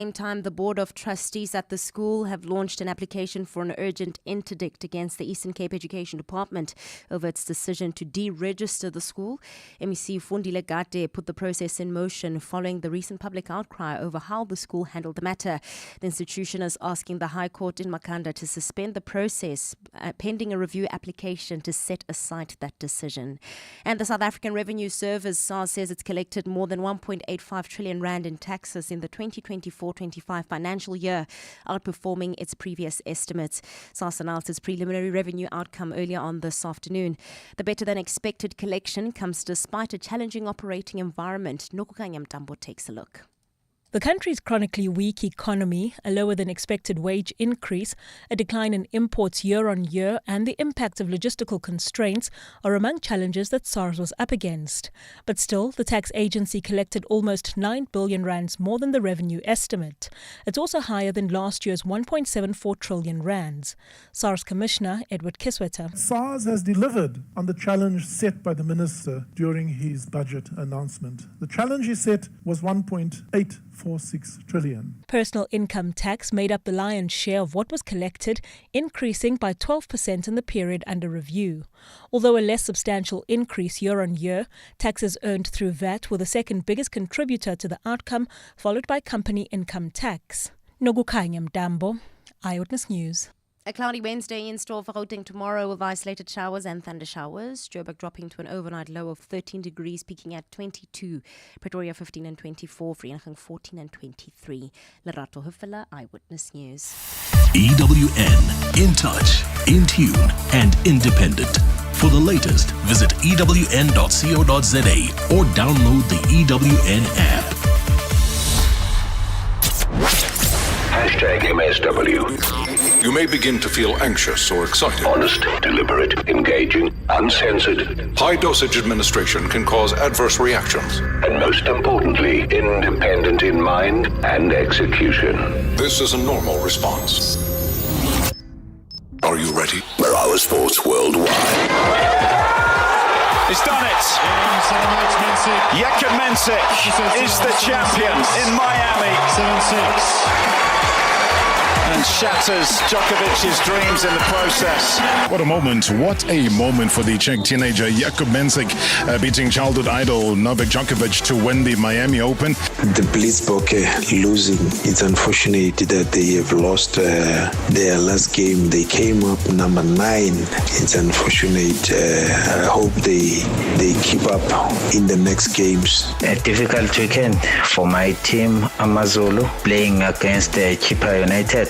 Same time, the Board of Trustees at the school have launched an application for an urgent interdict against the Eastern Cape Education Department over its decision to deregister the school. MEC Fundile Gade put the process in motion following the recent public outcry over how the school handled the matter. The institution is asking the High Court in Makhanda to suspend the process pending a review application to set aside that decision. And the South African Revenue Service, SARS, says it's collected more than 1.85 trillion rand in taxes in the 2024-25 financial year, outperforming its previous estimates. SARS announced its preliminary revenue outcome earlier on this afternoon. The better-than-expected collection comes despite a challenging operating environment. Nokukanya Mtambo takes a look. The country's chronically weak economy, a lower-than-expected wage increase, a decline in imports year-on-year, and the impact of logistical constraints are among challenges that SARS was up against. But still, the tax agency collected almost 9 billion rands more than the revenue estimate. It's also higher than last year's 1.74 trillion rands. SARS Commissioner Edward Kisweta. SARS has delivered on the challenge set by the Minister during his budget announcement. The challenge he set was 1.846 trillion. Personal income tax made up the lion's share of what was collected, increasing by 12% in the period under review. Although a less substantial increase year-on-year, taxes earned through VAT were the second biggest contributor to the outcome, followed by company income tax. Nokukanya Mtambo, Eyewitness News. A cloudy Wednesday in store for Gauteng tomorrow with isolated showers and thunder showers. Joburg dropping to an overnight low of 13 degrees, peaking at 22. Pretoria 15 and 24. Vereeniging 14 and 23. Lerato Hufela, Eyewitness News. EWN, in touch, in tune, and independent. For the latest, visit ewn.co.za or download the EWN app. #MSW. You may begin to feel anxious or excited. Honest, deliberate, engaging, uncensored. High-dosage administration can cause adverse reactions. And most importantly, independent in mind and execution. This is a normal response. Are you ready? Marawa Sports Worldwide. He's done it. Joburg is the champion in Miami. 7-6. And shatters Djokovic's dreams in the process. What a moment for the Czech teenager Jakub Mensik, beating childhood idol Novak Djokovic to win the Miami Open. The Blitzbock losing, it's unfortunate that they have lost their last game. They came up number 9. It's unfortunate. I hope they keep up in the next games. A difficult weekend for my team, Amazulu, playing against Chippa United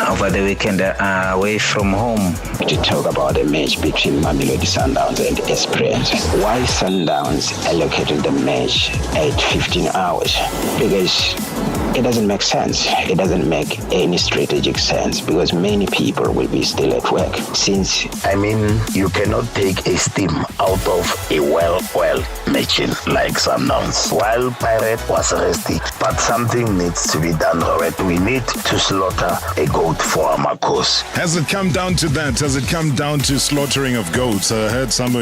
over the weekend away from home. To talk about the match between Mamelodi Sundowns and Esperance. Why Sundowns allocated the match at 15 hours? Because it doesn't make sense. It doesn't make any strategic sense because many people will be still at work. You cannot take a steam out of a well machine like Sundowns. While Pirate was resting, but something needs to be done, Robert. We need to slaughter a goat for our cause. Has it come down to that? Has it come down to slaughtering of goats? I heard some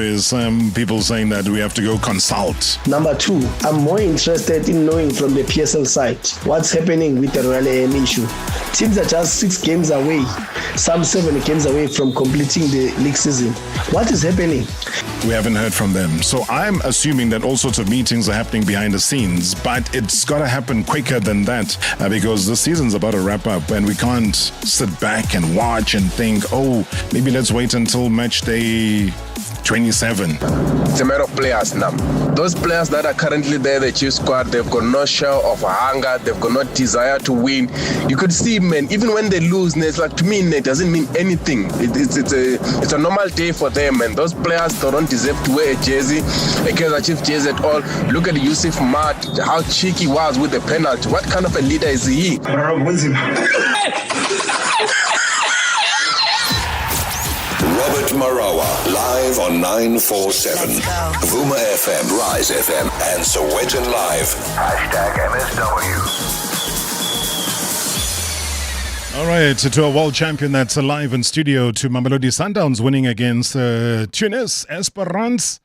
people saying that we have to go consult. Number 2, I'm more interested in knowing from the PSL side what's happening with the Royal AM issue. Teams are just 6 games away, some 7 games away from completing the league season. What is happening? We haven't heard from them. So I'm assuming that all sorts of meetings are happening behind the scenes, but it's got to happen quicker than that because the season's about to wrap up and we can't sit back and watch and think, maybe let's wait until match day 27. It's a matter of players now. Those players that are currently there, the Chief squad, they've got no show of hunger, they've got no desire to win. You could see, man, even when they lose, it's like, to me, it doesn't mean anything. It's a normal day for them, and those players, they don't deserve to wear a jersey, a Kaizer Chief jersey at all. Look at Yusuf Mad, how cheeky he was with the penalty. What kind of a leader is he? Robert Marawa, live on 947. Vuma FM, Rise FM, and Sowetan Live. #MSW. All right, to a world champion that's alive in studio, to Mamelodi Sundowns winning against Tunis, Esperance.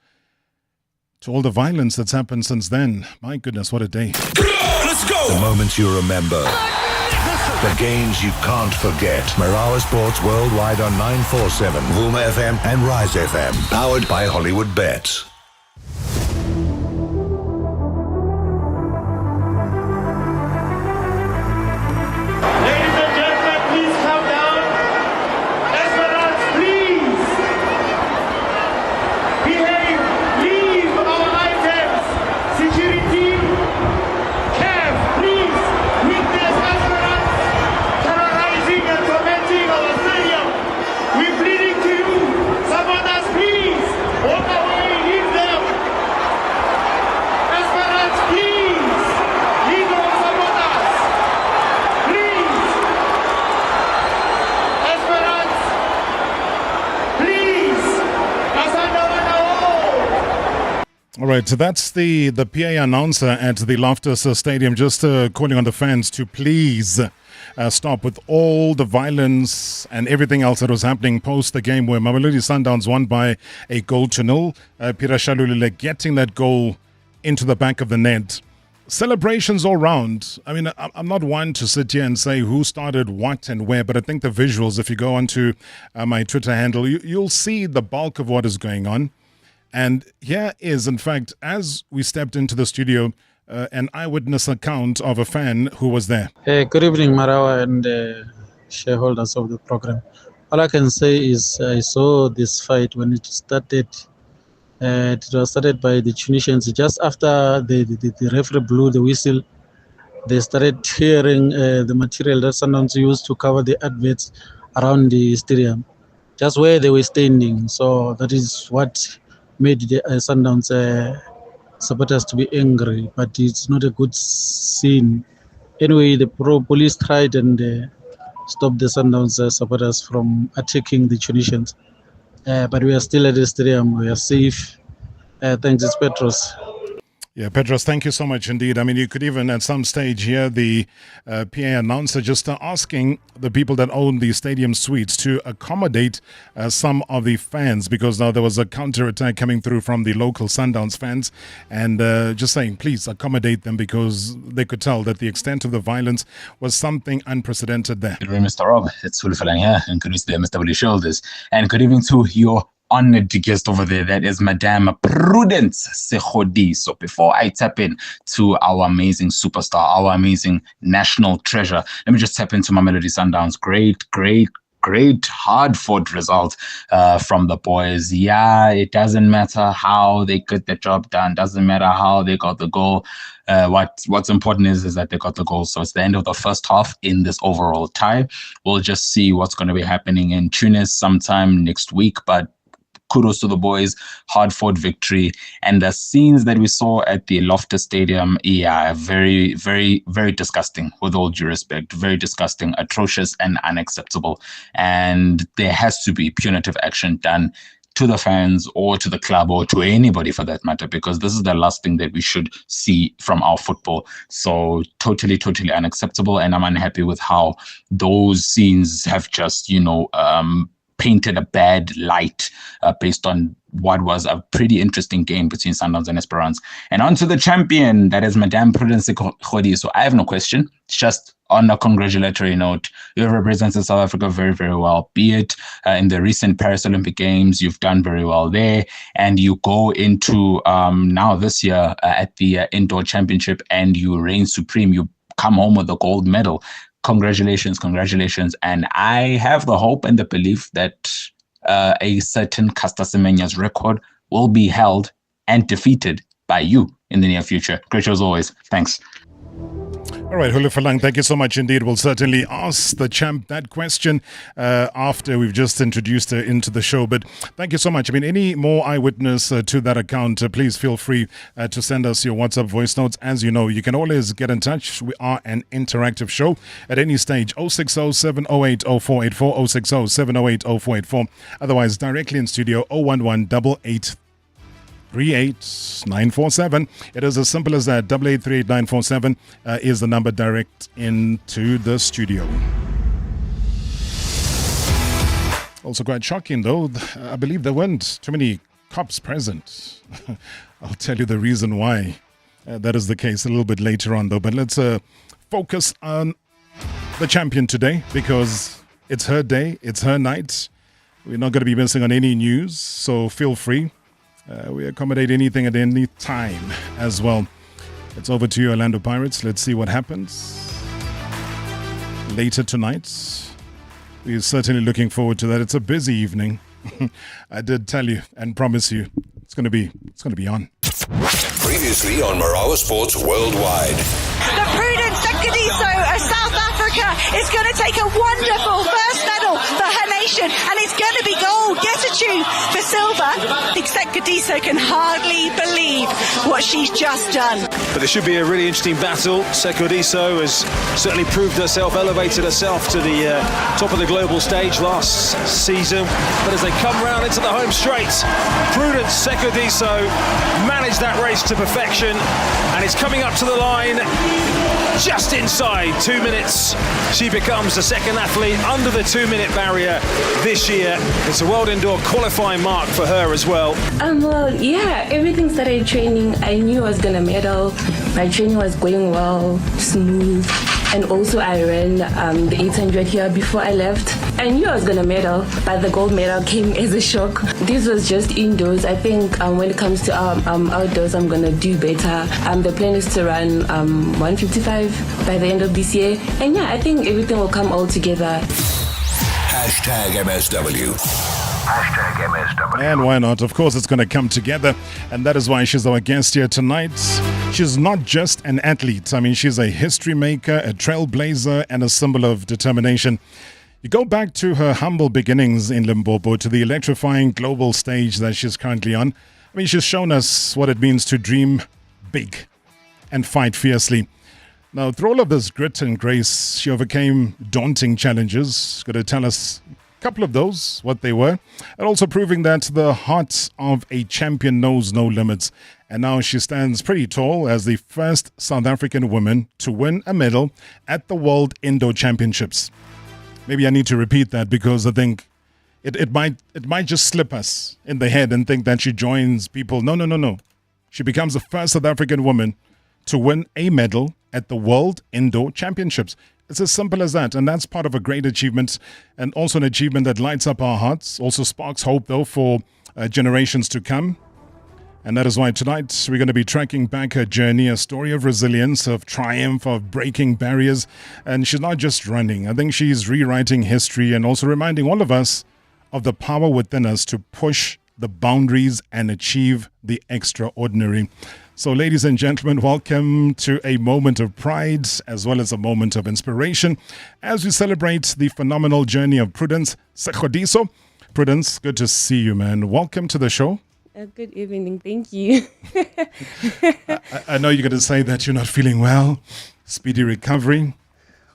To all the violence that's happened since then. My goodness, what a day. Let's go! The moments you remember. The games you can't forget. Marawa Sports worldwide on 947, Vuma FM and Rise FM. Powered by Hollywood Bets. All right, so that's the PA announcer at the Loftus Stadium just calling on the fans to please stop with all the violence and everything else that was happening post the game where Mamelodi Sundowns won by a 0-0. Pira Shalulile getting that goal into the back of the net. Celebrations all round. I mean, I'm not one to sit here and say who started what and where, but I think the visuals, if you go onto my Twitter handle, you'll see the bulk of what is going on. And here is, in fact, as we stepped into the studio, an eyewitness account of a fan who was there. Good evening, Marawa and shareholders of the program. All I can say is I saw this fight when it started. It was started by the Tunisians. Just after the referee blew the whistle, they started tearing the material that Sundowns used to cover the adverts around the stadium, just where they were standing. So that is what made the Sundowns supporters to be angry, but it's not a good scene. Anyway, the police tried and stopped the Sundowns supporters from attacking the Tunisians. But we are still at the stadium. We are safe. Thanks, it's Petros. Yeah, Petros, thank you so much indeed. I mean, you could even at some stage hear the PA announcer just asking the people that own the stadium suites to accommodate some of the fans, because now there was a counter-attack coming through from the local Sundowns fans, and just saying, please accommodate them, because they could tell that the extent of the violence was something unprecedented there. Good evening, Mr. Rob. It's Fulfilang here, and good evening to the MSW shoulders, and good evening to your honored guest over there. That is Madame Prudence Sekgodiso. Before I tap in to our amazing superstar, our amazing national treasure, let me just tap into Mamelodi Sundowns. Great hard-fought result from the boys. Yeah, it doesn't matter how they get the job done. Doesn't matter how they got the goal. What's important is that they got the goal. So it's the end of the first half in this overall tie. We'll just see what's going to be happening in Tunis sometime next week. But kudos to the boys, hard-fought victory. And the scenes that we saw at the Loftus Stadium, yeah, very, very, very disgusting, with all due respect. Very disgusting, atrocious, and unacceptable. And there has to be punitive action done to the fans or to the club or to anybody for that matter, because this is the last thing that we should see from our football. So totally unacceptable. And I'm unhappy with how those scenes have just, painted a bad light based on what was a pretty interesting game between Sundowns and Esperance. And on to the champion, that is Madame Prudence Sekgodiso. So I have no question. It's just on a congratulatory note. You have represented South Africa very, very well, be it in the recent Paris Olympic Games. You've done very well there. And you go into now this year at the Indoor Championship and you reign supreme. You come home with the gold medal. Congratulations. And I have the hope and the belief that a certain Caster Semenya's record will be held and defeated by you in the near future. Great show as always. Thanks. All right, Hulu Falang, thank you so much indeed. We'll certainly ask the champ that question after we've just introduced her into the show. But thank you so much. I mean, any more eyewitness to that account, please feel free to send us your WhatsApp voice notes. As you know, you can always get in touch. We are an interactive show at any stage. 060-708-0484, 060-708-0484. Otherwise, directly in studio, 011-88 38947. It is as simple as that. 8838947 is the number direct into the studio. Also quite shocking though, I believe there weren't too many cops present. I'll tell you the reason why that is the case a little bit later on though, but let's focus on the champion today because it's her day, it's her night. We're not going to be missing on any news, so feel free. We accommodate anything at any time as well. It's over to you, Orlando Pirates. Let's see what happens later tonight. We're certainly looking forward to that. It's a busy evening. I did tell you and promise you it's going to be on. Previously on Marawa Sports Worldwide. The Prudence Sekgodiso of South Africa is going to take a wonderful first medal for her nation, and it's going to be gold. Gratitude for silver. I think Sekgodiso can hardly believe what she's just done. But there should be a really interesting battle. Sekgodiso has certainly proved herself, elevated herself to the top of the global stage last season. But as they come round into the home straight, Prudence Sekgodiso managed that race to perfection, and it's coming up to the line just inside 2 minutes. She becomes the second athlete under the 2-minute barrier this year. It's a world indoor qualifying mark for her as well. Well, yeah, everything started training. I knew I was gonna medal. My training was going well, smooth. And also I ran the 800 here before I left. I knew I was going to medal, but the gold medal came as a shock. This was just indoors. I think when it comes to outdoors, I'm going to do better. The plan is to run 155 by the end of this year. And yeah, I think everything will come all together. #MSW. #MSW. And why not? Of course, it's going to come together. And that is why she's our guest here tonight. She's not just an athlete. I mean, she's a history maker, a trailblazer, and a symbol of determination. You go back to her humble beginnings in Limpopo to the electrifying global stage that she's currently on. I mean, she's shown us what it means to dream big and fight fiercely. Now, through all of this grit and grace, she overcame daunting challenges. Going to tell us a couple of those, what they were, and also proving that the heart of a champion knows no limits. And now she stands pretty tall as the first South African woman to win a medal at the World Indoor Championships. Maybe I need to repeat that because I think it might just slip us in the head and think that she joins people. No. She becomes the first South African woman to win a medal at the World Indoor Championships. It's as simple as that, and that's part of a great achievement, and also an achievement that lights up our hearts, also sparks hope, though, for generations to come. And that is why tonight we're going to be tracking back her journey, a story of resilience, of triumph, of breaking barriers. And she's not just running. I think she's rewriting history and also reminding all of us of the power within us to push the boundaries and achieve the extraordinary. So, ladies and gentlemen, welcome to a moment of pride as well as a moment of inspiration as we celebrate the phenomenal journey of Prudence Sekgodiso. Prudence, good to see you, man. Welcome to the show. Good evening. Thank you. I know you're going to say that you're not feeling well. Speedy recovery.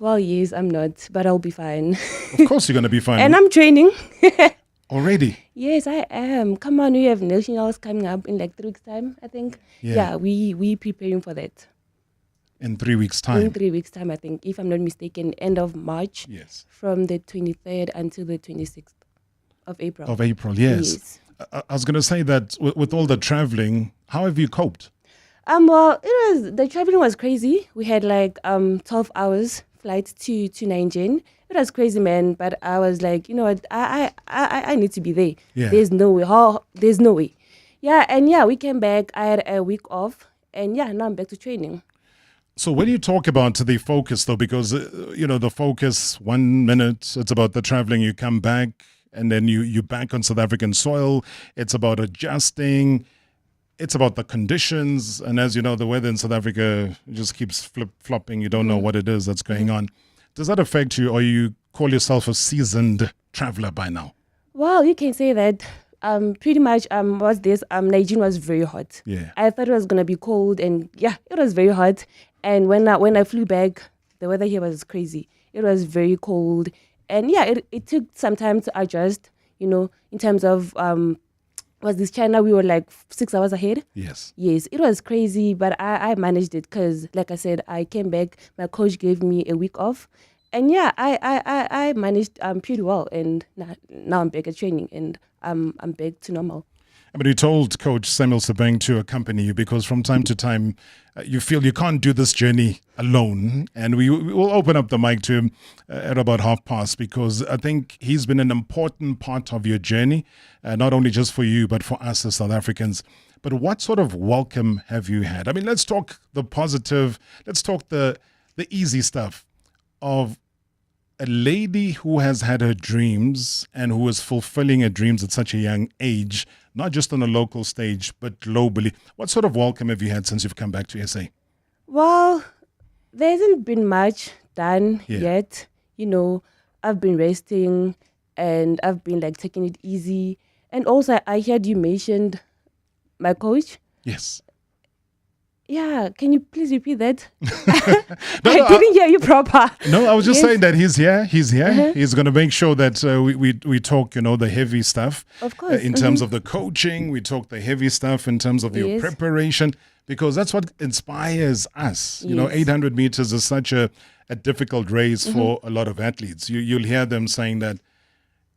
Well, yes, I'm not, but I'll be fine. Of course you're going to be fine. And I'm training. Already? Yes, I am. Come on, we have nationals coming up in like 3 weeks' time, I think. Yeah, we preparing for that. In 3 weeks' time? In 3 weeks' time, I think, if I'm not mistaken, end of March. Yes. From the 23rd until the 26th of April. Of April, yes. I was going to say that with all the traveling, how have you coped? Well, the traveling was crazy. We had like 12 hours flight to Nigeria. It was crazy, man. But I was like, you know what, I need to be there. Yeah. There's no way. There's no way. Yeah, and yeah, we came back. I had a week off, and yeah, now I'm back to training. So when you talk about the focus, though, because the focus 1 minute it's about the traveling, you come back. And then you back on South African soil. It's about adjusting. It's about the conditions. And as you know, the weather in South Africa just keeps flip-flopping. You don't know what it is that's going on. Does that affect you, or you call yourself a seasoned traveler by now? Well, you can say that. Pretty much Nigeria was very hot. Yeah. I thought it was going to be cold, and yeah, it was very hot. And when I flew back, the weather here was crazy. It was very cold. And yeah, it took some time to adjust, in terms of, was this China, we were like 6 hours ahead. Yes. Yes, it was crazy, but I managed it because, like I said, I came back, my coach gave me a week off. And yeah, I managed pretty well. And now I'm back at training, and I'm back to normal. I mean, you told Coach Samuel Sebeng to accompany you because from time to time you feel you can't do this journey alone. And we will open up the mic to him at about past because I think he's been an important part of your journey, not only just for you, but for us as South Africans. But what sort of welcome have you had? I mean, let's talk the positive. Let's talk the easy stuff of a lady who has had her dreams and who is fulfilling her dreams at such a young age, not just on a local stage, but globally. What sort of welcome have you had since you've come back to SA? Well, there hasn't been much done yet. You know, I've been resting and I've been like taking it easy. And also, I heard you mentioned my coach. Yes. Yeah, can you please repeat that? I didn't hear you proper. No, I was just saying that he's here. Uh-huh. He's going to make sure that we talk, the heavy stuff. Of course. In terms of the coaching, we talk the heavy stuff in terms of your preparation, because that's what inspires us. 800 meters is such a difficult race for a lot of athletes. You'll hear them saying that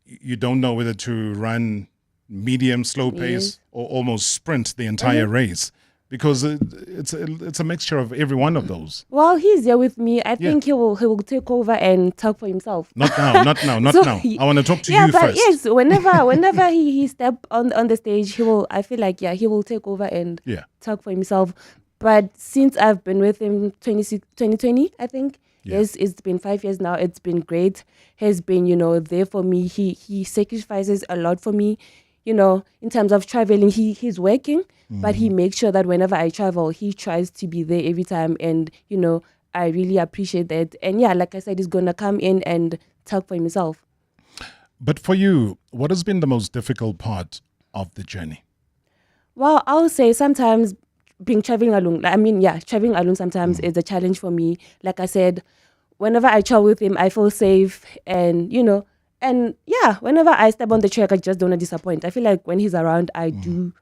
you don't know whether to run medium, slow pace or almost sprint the entire race. Because it's a mixture of every one of those. Well, he's here with me. I think he will take over and talk for himself. Not now. I want to talk to you but first. Yes, whenever he step on the stage, he will. I feel like he will take over and talk for himself. But since I've been with him 2020, I think. Yes, it's been 5 years now. It's been great. He's been there for me. He sacrifices a lot for me. In terms of traveling, he's working, but he makes sure that whenever I travel, he tries to be there every time. And, I really appreciate that. And like I said, he's going to come in and talk for himself. But for you, what has been the most difficult part of the journey? Well, I'll say sometimes traveling alone sometimes is a challenge for me. Like I said, whenever I travel with him, I feel safe and, And whenever I step on the track, I just don't disappoint. I feel like when he's around, I do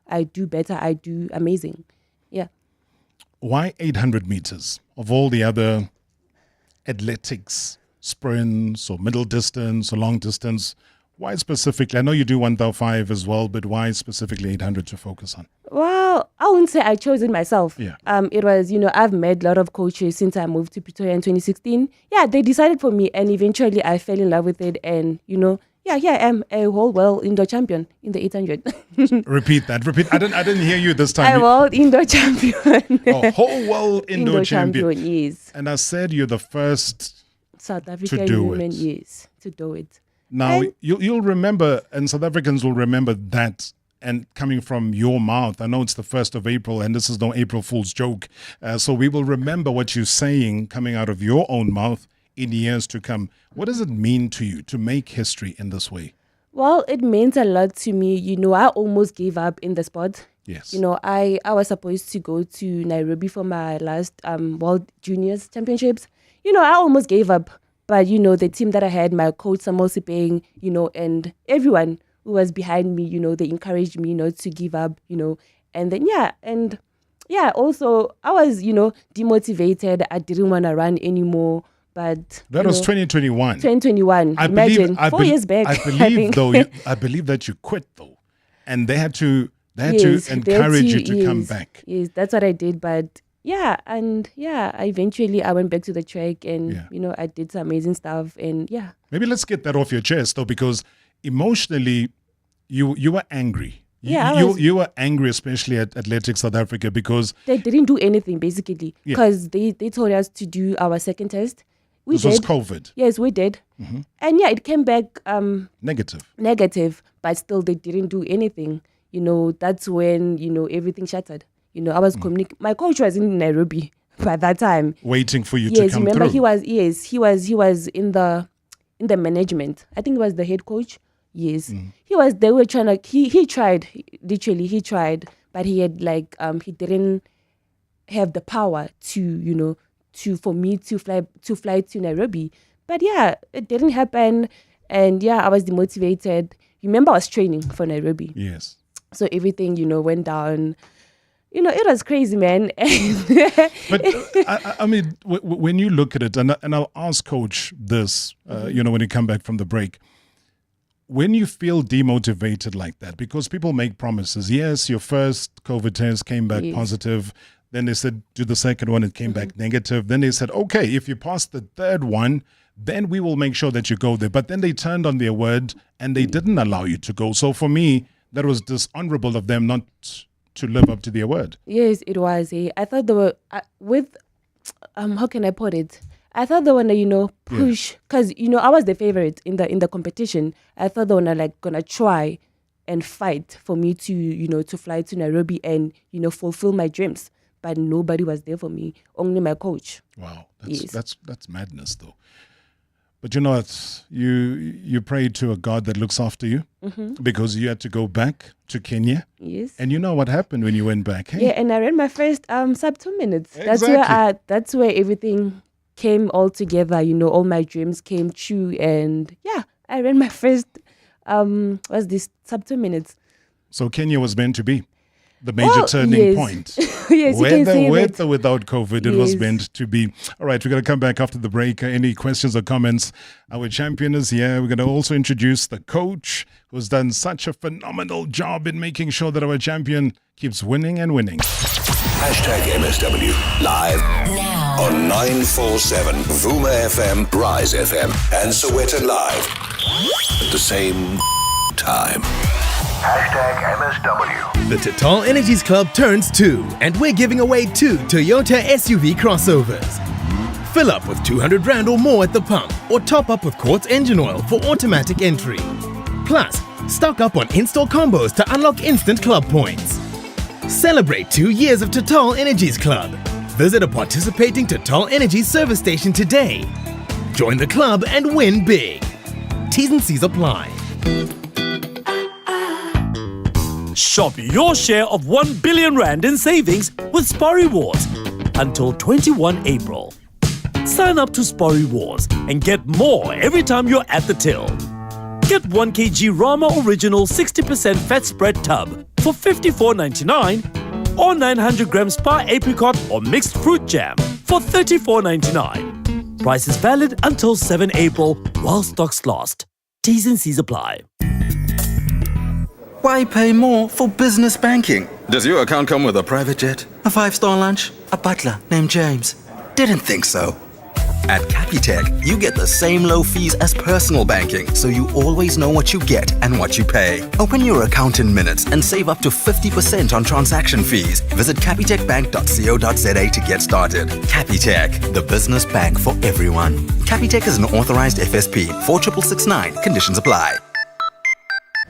better. I do amazing. Yeah. Why 800 meters of all the other athletics, sprints or middle distance or long distance? Why specifically? I know you do 1,005 as well, but why specifically 800 to focus on? Well, I wouldn't say I chose it myself. Yeah. It was, I've met a lot of coaches since I moved to Pretoria in 2016. Yeah, they decided for me and eventually I fell in love with it. And, here I am, a whole world indoor champion in the 800. Repeat that. I didn't hear you this time. A world indoor champion. A whole world indoor champion. Yes. And I said you're the first South African woman, yes, to do it. Now, you'll remember, and South Africans will remember that, and coming from your mouth. I know it's the 1st of April, and this is no April Fool's joke. So we will remember what you're saying coming out of your own mouth in years to come. What does it mean to you to make history in this way? Well, it means a lot to me. I almost gave up in the sport. Yes. I was supposed to go to Nairobi for my last World Juniors Championships. I almost gave up. But, the team that I had, my coach, Samuel Sebeng, and everyone who was behind me, they encouraged me not to give up, And then, also, I was, demotivated. I didn't want to run anymore. But that was 2021. 2021. Imagine, 4 years back. I believe that you quit, though. And they had to encourage you to come back. Yes, that's what I did. But eventually I went back to the track and, I did some amazing stuff and Maybe let's get that off your chest though, because emotionally you were angry. You were angry, especially at Athletics South Africa, because they didn't do anything basically because they told us to do our second test. This was COVID. Yes, we did. Mm-hmm. And it came back negative, but still they didn't do anything. That's when, everything shattered. I was my coach was in Nairobi by that time, waiting for you to come remember through. He was in the management. I think he was the head coach. Yes, he was. They were trying to. He tried, literally. He tried, but he had he didn't have the power to for me to fly to Nairobi. But it didn't happen, and I was demotivated. Remember, I was training for Nairobi. Yes. So everything went down. It was crazy, man. But I mean, when you look at it, and I'll ask Coach this, when you come back from the break, when you feel demotivated like that, because people make promises. Yes, your first COVID test came back positive. Then they said, do the second one, it came back negative. Then they said, okay, if you pass the third one, then we will make sure that you go there. But then they turned on their word and they didn't allow you to go. So for me, that was dishonorable of them not to live up to their word. Yes, it was. I thought they were, how can I put it? I thought they want to, push, because, I was the favorite in the competition. I thought they were gonna try and fight for me to, to fly to Nairobi and, fulfill my dreams. But nobody was there for me, only my coach. Wow, that's madness though. But you know what? You prayed to a God that looks after you because you had to go back to Kenya. Yes. And you know what happened when you went back? Hey? Yeah, and I ran my first sub 2 minutes. Exactly. That's where everything came all together. All my dreams came true, and I ran my first sub 2 minutes. So Kenya was meant to be the major turning point. Yes, With or without COVID, it was meant to be. All right, we're going to come back after the break. Any questions or comments? Our champion is here. We're going to also introduce the coach who's done such a phenomenal job in making sure that our champion keeps winning and winning. #MSW live now on 947 Vuma FM, Rise FM, and Sowetan Live at the same time. #MSW. The Total Energies Club turns 2, and we're giving away 2 Toyota SUV crossovers. Fill up with 200 Rand or more at the pump, or top up with Quartz engine oil for automatic entry. Plus, stock up on install combos to unlock instant club points. Celebrate 2 years of Total Energies Club. Visit a participating Total Energies service station today. Join the club and win big. T's and C's apply. Shop your share of 1 billion Rand in savings with Spar Rewards until 21 April. Sign up to Spar Rewards and get more every time you're at the till. Get 1 kg Rama Original 60% fat spread tub for $54.99 or 900 grams Spar Apricot or mixed fruit jam for $34.99. Price is valid until 7 April while stocks last. T's and C's apply. Why pay more for business banking? Does your account come with a private jet? A 5-star lunch? A butler named James? Didn't think so. At Capitec, you get the same low fees as personal banking, so you always know what you get and what you pay. Open your account in minutes and save up to 50% on transaction fees. Visit capitecbank.co.za to get started. Capitec, the business bank for everyone. Capitec is an authorized FSP. 46669. Conditions apply.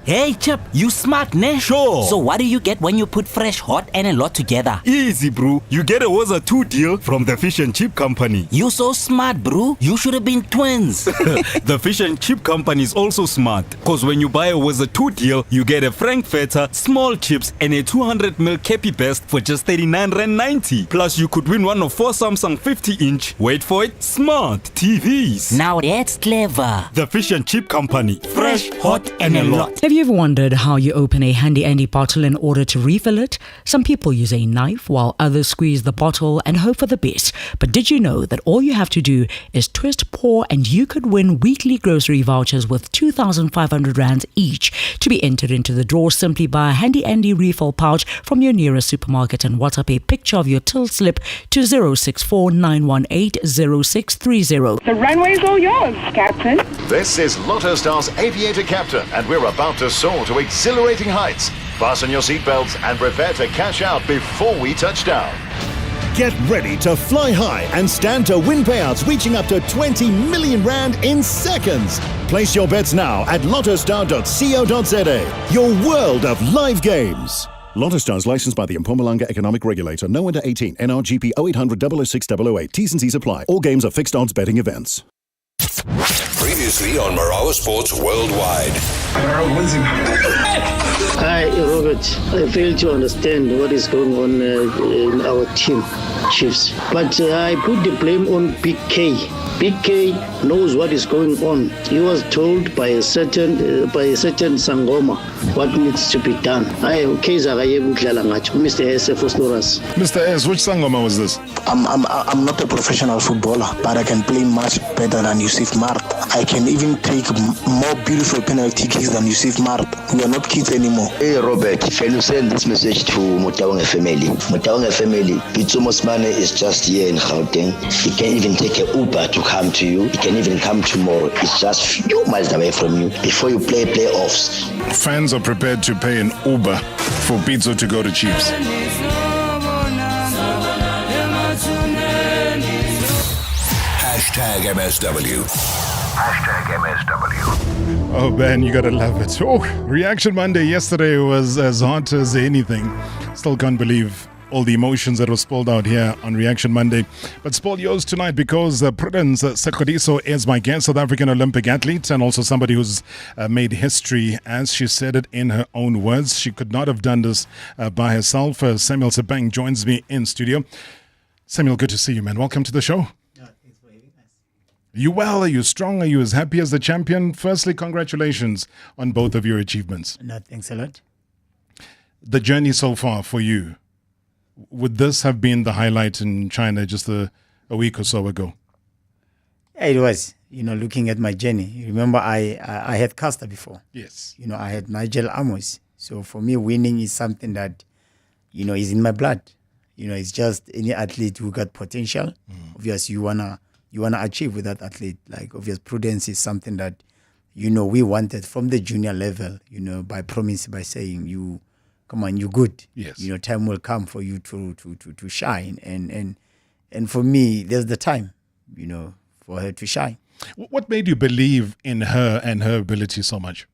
Hey Chip, you smart, ne? Sure. So what do you get when you put fresh, hot and a lot together? Easy, bro. You get a Waza 2 deal from the Fish and Chip Company. You so smart, bro. You should have been twins. The Fish and Chip Company is also smart, because when you buy a Waza 2 deal, you get a Frankfurter, small chips and a 200ml Cappy Best for just 39.90. Plus, you could win one of 4 Samsung 50-inch, wait for it, smart TVs. Now that's clever. The Fish and Chip Company. Fresh, hot and a lot. Have you ever wondered how you open a handy-andy bottle in order to refill it? Some people use a knife while others squeeze the bottle and hope for the best. But did you know that all you have to do is twist, pour, and you could win weekly grocery vouchers with 2,500 Rands each? To be entered into the draw, simply buy a handy-andy refill pouch from your nearest supermarket and WhatsApp a picture of your till slip to 064-918-0630. The runway's all yours, Captain. This is Lotto Star's Aviator Captain, and we're about to soar to exhilarating heights. Fasten your seatbelts and prepare to cash out before we touch down. Get ready to fly high and stand to win payouts reaching up to 20 million Rand in seconds. Place your bets now at lottostar.co.za, your world of live games. Lotto Stars licensed by the Mpumalanga Economic Regulator. No under 18. NRGP 0800 006 008. T's and C's apply. All games are fixed odds betting events. Previously on Marawa Sports Worldwide. Hi, Robert. I fail to understand what is going on in our team. Chiefs. But I put the blame on Big K. Big K knows what is going on. He was told by a certain Sangoma what needs to be done. Mr. S. Fosloras. Mr. S, which Sangoma was this? I'm not a professional footballer, but I can play much better than Yusuf Mart. I can even take more beautiful penalty kicks than Yusuf Mart. We are not kids anymore. Hey Robert, can you send this message to Mutawanga family? Mutawanga family, Pitso Mosmane is just here in Gauteng. He can even take a Uber to come to you. He can even come tomorrow. It's just few miles away from you. Before you play playoffs. Fans are prepared to pay an Uber for Pitso to go to Chiefs. Hashtag MSW. Hashtag MSW. Oh, man, you gotta love it. Oh, Reaction Monday yesterday was as hot as anything. Still can't believe all the emotions that were spilled out here on Reaction Monday. But spill yours tonight because Prudence Sekgodiso is my guest, South African Olympic athlete, and also somebody who's made history, as she said it in her own words. She could not have done this by herself. Samuel Sebang joins me in studio. Samuel, good to see you, man. Welcome to the show. Are you well? Are you strong? Are you as happy as the champion? Firstly, congratulations on both of your achievements. No, thanks a lot. The journey so far for you, would this have been the highlight in China just a week or so ago? Yeah, it was. Looking at my journey. Remember, I had Caster before. Yes. I had Nigel Amos. So for me, winning is something that, is in my blood. It's just any athlete who got potential. Obviously, you wanna achieve with that athlete. Like, obvious Prudence is something that, we wanted from the junior level, by saying, you, come on, you're good. Yes. Time will come for you to shine. And for me, there's the time, for her to shine. What made you believe in her and her ability so much?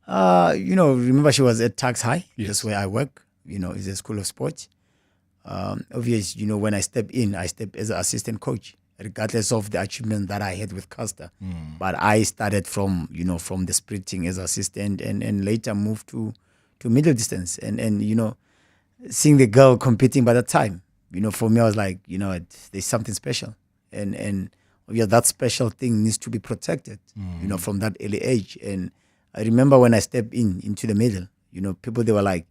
Remember she was at Tax High. Yes. That's where I work. It's a school of sports. Obviously, when I step in, I step as an assistant coach, regardless of the achievement that I had with Caster. But I started from the sprinting as assistant and later moved to middle distance. And seeing the girl competing by that time, for me, I was like, there's something special. And that special thing needs to be protected, from that early age. And I remember when I stepped into the middle, people, they were like,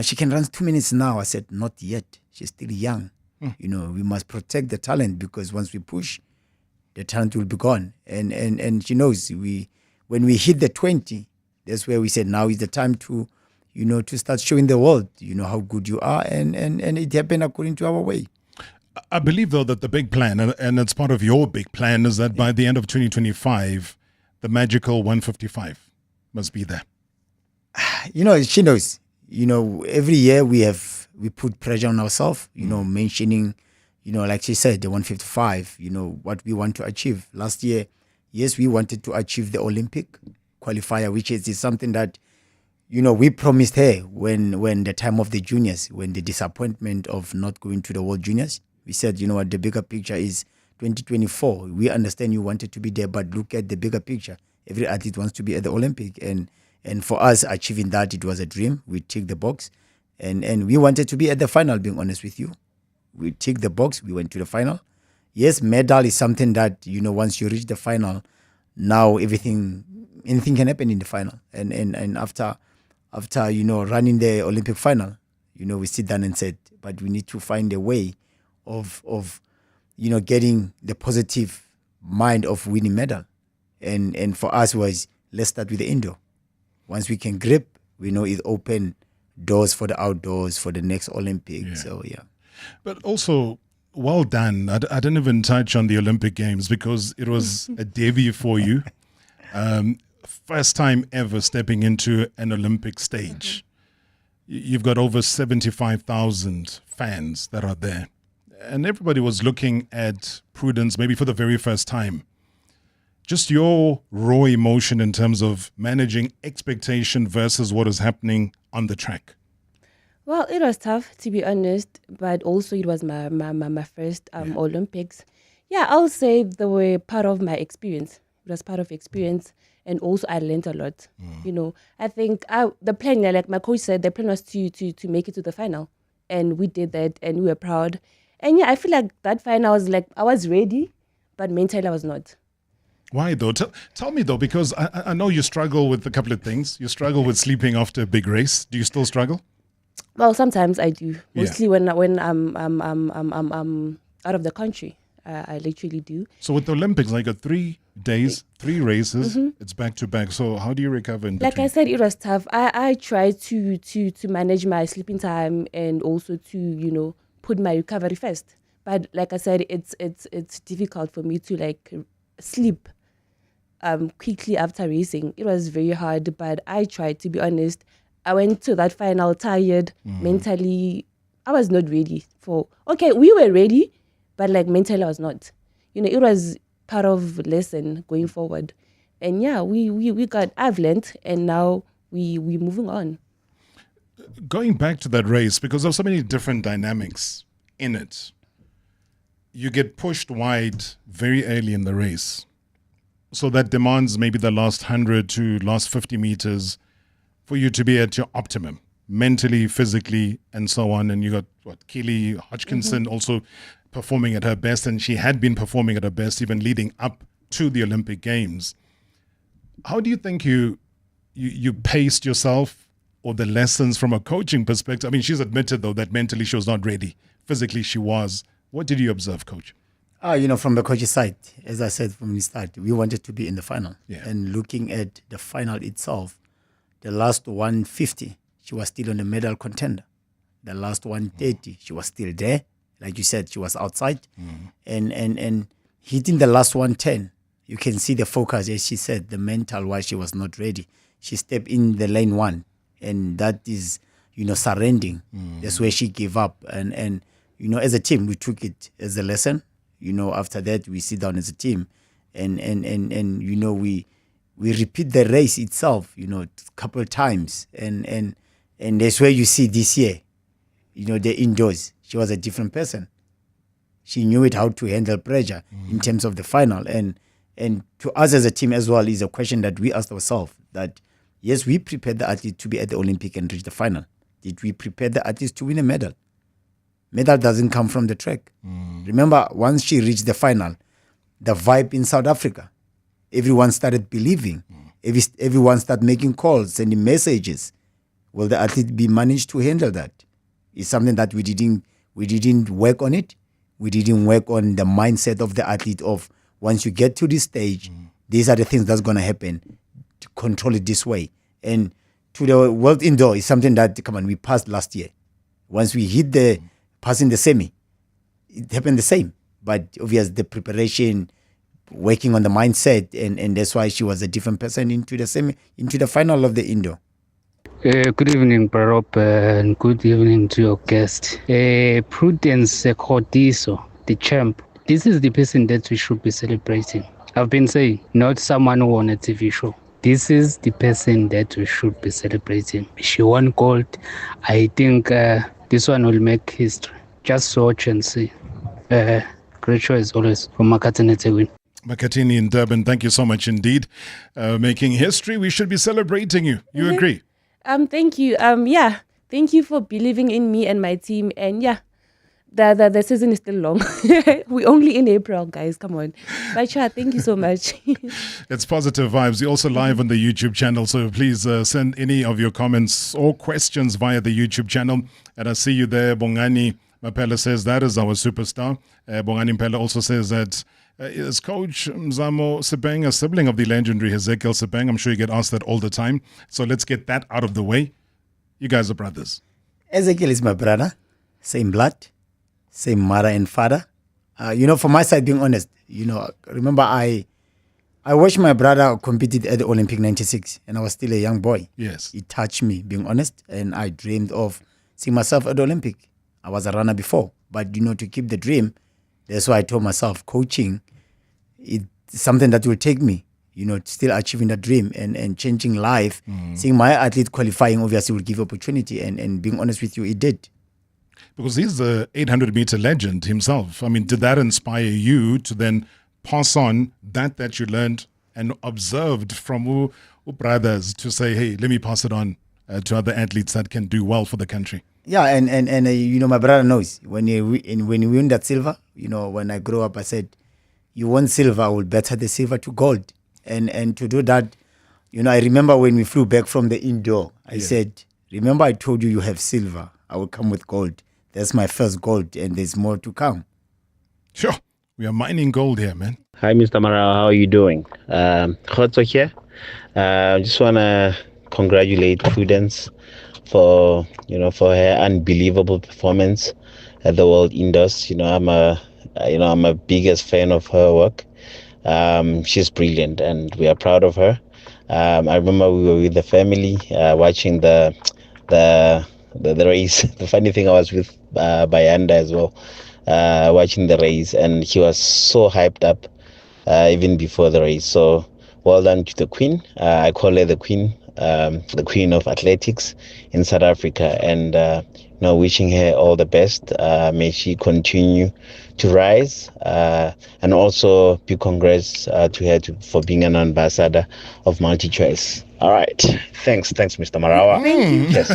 she can run 2 minutes now. I said, not yet. She's still young. We must protect the talent, because once we push, the talent will be gone. And she knows when we hit the 20, that's where we said now is the time to, to start showing the world, how good you are. And it happened according to our way. I believe, though, that the big plan, and it's part of your big plan, is that by the end of 2025, the magical 155 must be there. She knows. Every year we put pressure on ourselves, mentioning, like she said, the 155, what we want to achieve. Last year, yes, we wanted to achieve the Olympic qualifier, which is something that, we promised her when the time of the juniors, when the disappointment of not going to the World Juniors, we said, what the bigger picture is 2024. We understand you wanted to be there, but look at the bigger picture. Every athlete wants to be at the Olympic. And for us, achieving that, it was a dream. We ticked the box. And we wanted to be at the final, being honest with you. We ticked the box. We went to the final. Yes, medal is something that, once you reach the final, now anything can happen in the final. And after running the Olympic final, we sit down and said, but we need to find a way of getting the positive mind of winning medal. And for us was, let's start with the indoor. Once we can grip, we know it open doors for the outdoors for the next Olympic. Yeah. So, yeah. But also, well done. I didn't even touch on the Olympic Games because it was a debut for you. First time ever stepping into an Olympic stage. You've got over 75,000 fans that are there. And everybody was looking at Prudence maybe for the very first time. Just your raw emotion in terms of managing expectation versus what is happening on the track. Well, it was tough, to be honest, but also it was my first Olympics. Yeah, I'll say they were part of my experience. It was part of experience, and also I learned a lot. I think the plan, like my coach said, the plan was to make it to the final, and we did that, and we were proud. And yeah, I feel like that final I was ready, but mentally I was not. Why though? Tell me though, because I know you struggle with a couple of things. You struggle with sleeping after a big race. Do you still struggle? Well, sometimes I do. Mostly when I'm out of the country, I literally do. So with the Olympics, like 3 days, 3 races, it's back to back. So how do you recover in between? Like I said, it was tough. I try to manage my sleeping time and also to put my recovery first. But like I said, it's difficult for me to like sleep quickly after racing. It was very hard, but I tried, to be honest. I went to that final tired, mentally. I was not ready we were ready, but like mentally I was not. It was part of lesson going forward. And yeah, I've learned, and now we're moving on. Going back to that race, because of so many different dynamics in it, you get pushed wide very early in the race. So that demands maybe the last 100 to last 50 meters for you to be at your optimum, mentally, physically, and so on. And you got, Keely Hodgkinson also performing at her best, and she had been performing at her best even leading up to the Olympic Games. How do you think you paced yourself, or the lessons from a coaching perspective? I mean, she's admitted, though, that mentally she was not ready. Physically, she was. What did you observe, Coach? From the coach's side, as I said from the start, we wanted to be in the final. Yeah. And looking at the final itself, the last 150, she was still on the medal contender. The last 130, she was still there. Like you said, she was outside. And hitting the last 110, you can see the focus, as she said, the mental why she was not ready. She stepped in the lane 1, and that is, surrendering. That's where she gave up. And as a team, we took it as a lesson. After that, we sit down as a team and we repeat the race itself, a couple of times. And that's where you see this year, the indoors, she was a different person. She knew how to handle pressure in terms of the final. And to us as a team as well is a question that we asked ourselves that, yes, we prepared the athlete to be at the Olympic and reach the final. Did we prepare the athletes to win a medal? Medal doesn't come from the track. Remember, once she reached the final, the vibe in South Africa, everyone started believing. Everyone started making calls, sending messages. Will the athlete be managed to handle that? It's something that we didn't work on it. We didn't work on the mindset of the athlete of once you get to this stage, these are the things that's going to happen. To control it this way. And to the World Indoor is something that, we passed last year. Once we hit the passing the semi, it happened the same. But obviously the preparation, working on the mindset, and that's why she was a different person into the final of the indoor. Good evening, Barop, and good evening to your guest. Prudence Sekgodiso, the champ. This is the person that we should be celebrating. I've been saying, not someone who won a TV show. This is the person that we should be celebrating. She won gold. I think this one will make history. Just watch and see. Great show as always from Makatini Tegwin. Makatini in Durban, thank you so much indeed. Making history, we should be celebrating you. You agree? Thank you. Thank you for believing in me and my team. And the season is still long. We're only in April, guys. Come on. But thank you so much. It's positive vibes. You're also live on the YouTube channel, so please send any of your comments or questions via the YouTube channel. And I see you there. Bongani Mapela says that is our superstar. Bongani Mpela also says that is Coach Mzamo Sebeng a sibling of the legendary Ezekiel Sebeng? I'm sure you get asked that all the time. So let's get that out of the way. You guys are brothers. Ezekiel is my brother. Same blood. Same mother and father. From my side, being honest, remember I watched my brother competed at the Olympic 96 and I was still a young boy. Yes. It touched me, being honest, and I dreamed of seeing myself at the Olympic. I was a runner before, but to keep the dream, that's why I told myself coaching, it's something that will take me, still achieving the dream and changing life. Seeing my athlete qualifying obviously will give opportunity and being honest with you, it did. Because he's the 800-meter legend himself. I mean, did that inspire you to then pass on that you learned and observed from brothers to say, hey, let me pass it on to other athletes that can do well for the country? Yeah, and you know, my brother knows when you win that silver. You know, when I grow up, I said, "You want silver, I will better the silver to gold." And to do that, you know, I remember when we flew back from the indoor, I said, "Remember, I told you you have silver. I will come with gold. That's my first gold, and there's more to come." Sure, we are mining gold here, man. Hi, Mr. Mara. How are you doing? Khotso here. I just want to congratulate Prudence for her unbelievable performance at the World Indoors. I'm a biggest fan of her work. She's brilliant, and we are proud of her. I remember we were with the family watching the race. The funny thing, I was with Bayanda as well, watching the race, and he was so hyped up even before the race. So well done to the Queen. I call her the Queen of athletics in South Africa, and wishing her all the best. May she continue to rise, and also big congrats to her for being an ambassador of MultiChoice. All right, thanks, Mr. Marawa. Yes.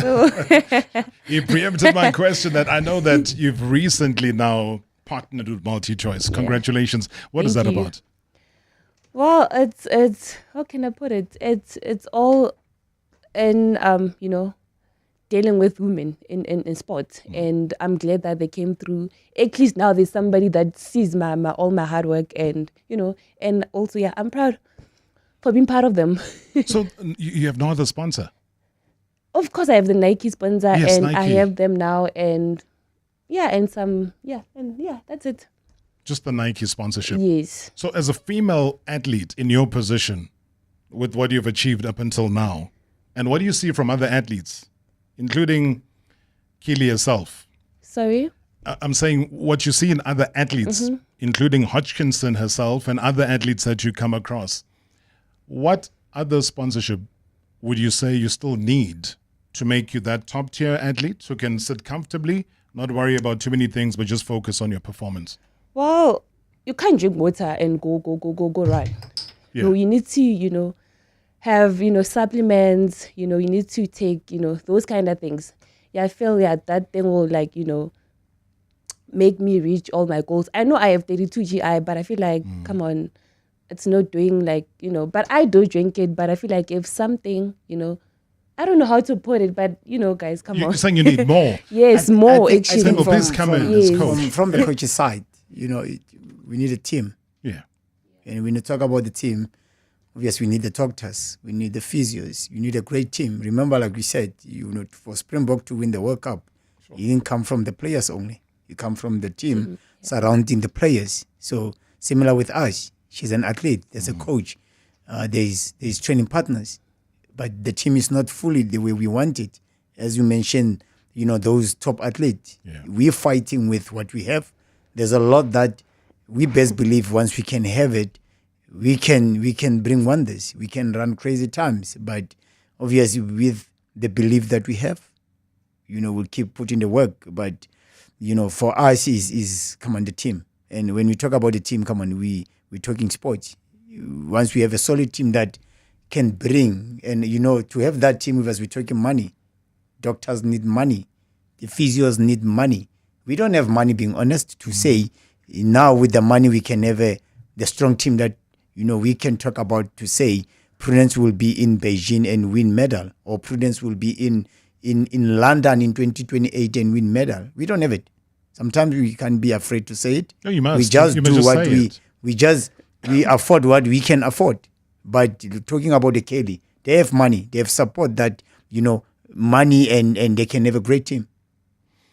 You preempted my question. That I know that you've recently now partnered with MultiChoice. Congratulations. What is that about? Well, it's how can I put it? It's all in dealing with women in sports, and I'm glad that they came through. At least now there's somebody that sees my all my hard work, and and also I'm proud for being part of them. So you have no other sponsor? Of course, I have the Nike sponsor, and Nike. I have them now, and that's it. Just the Nike sponsorship. Yes. So as a female athlete in your position, with what you've achieved up until now, and what do you see from other athletes, including Keely herself? Sorry? I'm saying what you see in other athletes, including Hodgkinson herself and other athletes that you come across. What other sponsorship would you say you still need to make you that top tier athlete who can sit comfortably, not worry about too many things, but just focus on your performance? Well, you can't drink water and go run. Yeah. No, you need to, have, supplements, you need to take, those kind of things. Yeah, I feel that thing will make me reach all my goals. I know I have 32 GI, but I feel like, come on, it's not doing but I do drink it, but I feel like if something, I don't know how to put it, but guys, come on. You're saying you need more. Yes, more. I think from the coach's side, we need a team. Yeah. And when you talk about the team, obviously we need the doctors, we need the physios, you need a great team. Remember, like we said, for Springbok to win the World Cup, you didn't come from the players only. You come from the team surrounding the players. So similar with us, she's an athlete, there's a coach, there's training partners, but the team is not fully the way we want it. As you mentioned, those top athletes, we're fighting with what we have. There's a lot that we best believe once we can have it, we can bring wonders. We can run crazy times. But obviously with the belief that we have, we'll keep putting the work. But, for us is come on, the team. And when we talk about the team, come on, we're talking sports. Once we have a solid team that can bring, and, to have that team with us, we're talking money. Doctors need money. The physios need money. We don't have money, being honest, to say now with the money we can have the strong team that we can talk about, to say Prudence will be in Beijing and win medal, or Prudence will be in London in 2028 and win medal. We don't have it. Sometimes we can't be afraid to say it. No, you must. We just you do just what we afford what we can afford. But talking about the Kelly, they have money, they have support that money, and they can have a great team.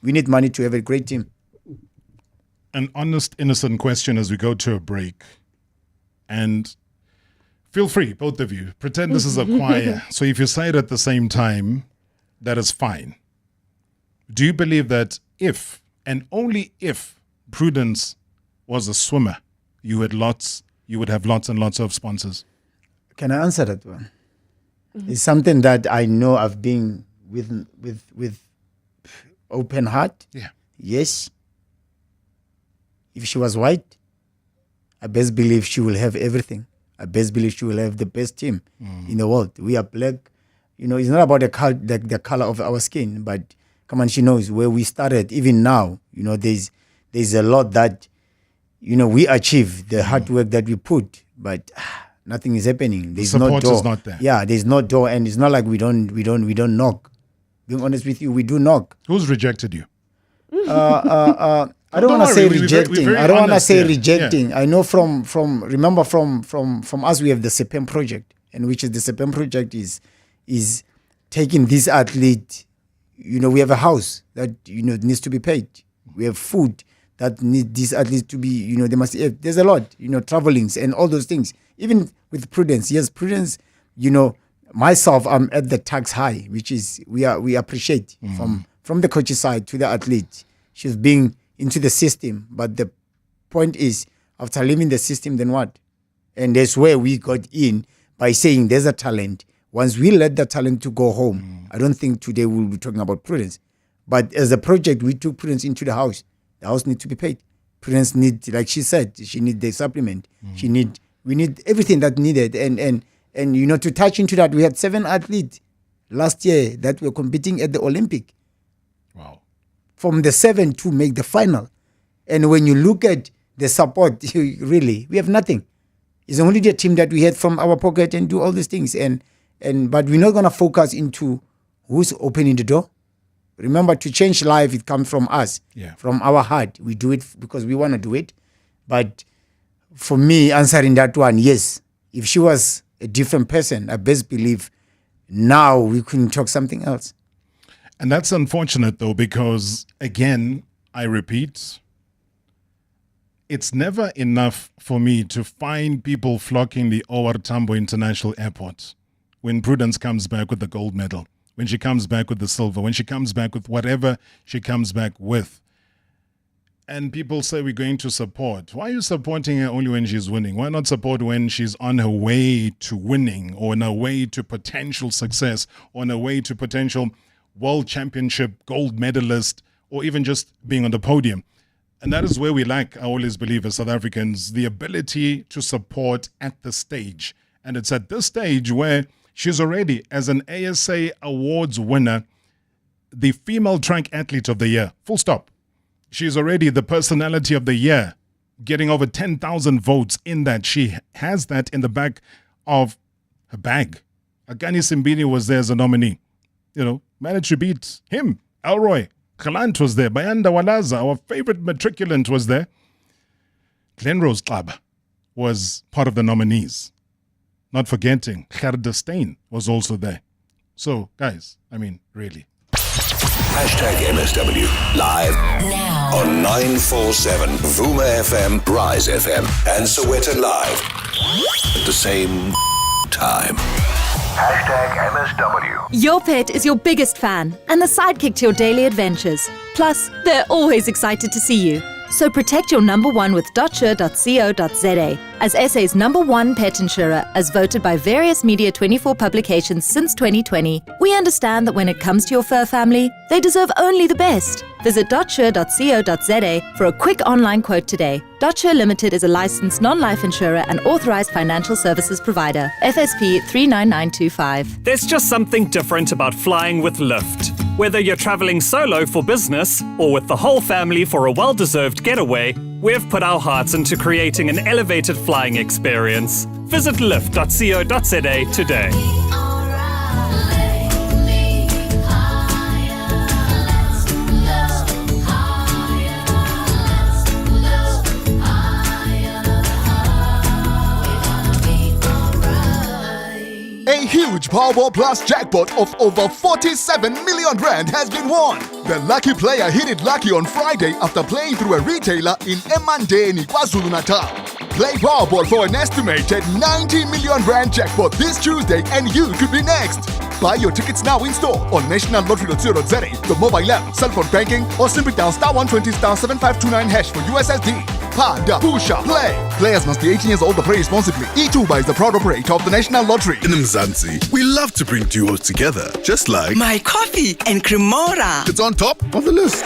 We need money to have a great team. An honest, innocent question as we go to a break. And feel free, both of you, pretend this is a choir. So if you say it at the same time, that is fine. Do you believe that if, and only if, Prudence was a swimmer, you would have lots and lots of sponsors? Can I answer that one? It's something that I know I've been with open heart. Yeah. Yes. If she was white, I best believe she will have everything. I best believe she will have the best team in the world. We are black. It's not about the color of our skin, but come on, she knows where we started. Even now, there's a lot that, we achieve, the hard work that we put, but nothing is happening. There's no door. Support is not there. Yeah, there's no door, and it's not like we don't knock. Being honest with you, we do knock. Who's rejected you? I don't want to say rejecting. I don't want to say rejecting. Yeah. I know from us, we have the SEPEM project, and which is the SEPEM project is taking this athlete. We have a house that needs to be paid. We have food that need these athletes to be. They must. There's a lot. Travelings and all those things. Even with Prudence, yes, Prudence. Myself, I'm at the tax high, which is we appreciate from the coach's side to the athlete. She's being into the system, but the point is, after leaving the system, then what? And that's where we got in by saying there's a talent. Once we let the talent to go home, I don't think today we'll be talking about Prudence. But as a project, we took Prudence into the house. The house needs to be paid. Prudence needs, like she said, she needs the supplement. We need everything that needed. And to touch into that, we had 7 athletes last year that were competing at the Olympic. Wow. From the 7 to make the final. And when you look at the support, really, we have nothing. It's only the team that we had from our pocket and do all these things. But we're not going to focus into who's opening the door. Remember, to change life, it comes from us, from our heart. We do it because we want to do it. But for me, answering that one, yes. If she was a different person, I best believe now we couldn't talk something else. And that's unfortunate, though, because, again, I repeat, it's never enough for me to find people flocking the OR Tambo International Airport when Prudence comes back with the gold medal, when she comes back with the silver, when she comes back with whatever she comes back with. And people say we're going to support. Why are you supporting her only when she's winning? Why not support when she's on her way to winning, or on her way to potential success, or on her way to potential world championship gold medalist, or even just being on the podium? And that is where we lack, I always believe, as South Africans, the ability to support at the stage. And it's at this stage where she's already, as an ASA Awards winner, the female track athlete of the year. Full stop. She's already the personality of the year, getting over 10,000 votes in that. She has that in the back of her bag. Akani Simbini was there as a nominee. Managed to beat him. Elroy. Galant was there. Bayanda Walaza, our favorite matriculant, was there. Glenrose Club was part of the nominees. Not forgetting, Gerda Steyn was also there. So, guys, really. #MSW live now on 947 Vuma FM, Rise FM, and Soweto Live at the same time. #MSW. Your pet is your biggest fan and the sidekick to your daily adventures. Plus, they're always excited to see you. So protect your number one with .sure.co.za as SA's number one pet insurer, as voted by various Media 24 publications since 2020. We understand that when it comes to your fur family, they deserve only the best. Visit .sure.co.za for a quick online quote today. .sure Limited is a licensed non-life insurer and authorized financial services provider. FSP 39925. There's just something different about flying with Lyft. Whether you're traveling solo for business or with the whole family for a well-deserved getaway, we've put our hearts into creating an elevated flying experience. Visit lyft.co.za today. A huge Powerball Plus jackpot of over 47 million rand has been won. The lucky player hit it lucky on Friday after playing through a retailer in Emandeni, KwaZulu-Natal. Play Powerball for an estimated 90 million rand jackpot this Tuesday and you could be next. Buy your tickets now in store on nationallottery.co.za, the mobile app, cell phone banking, or simply dial *120 *7529# for USSD. Panda, Pusha, play. Players must be 18 years old or play responsibly. E2 is the proud operator of the National Lottery. In Mzansi, we love to bring duos together, just like My Coffee and Cremora. It's on top of the list.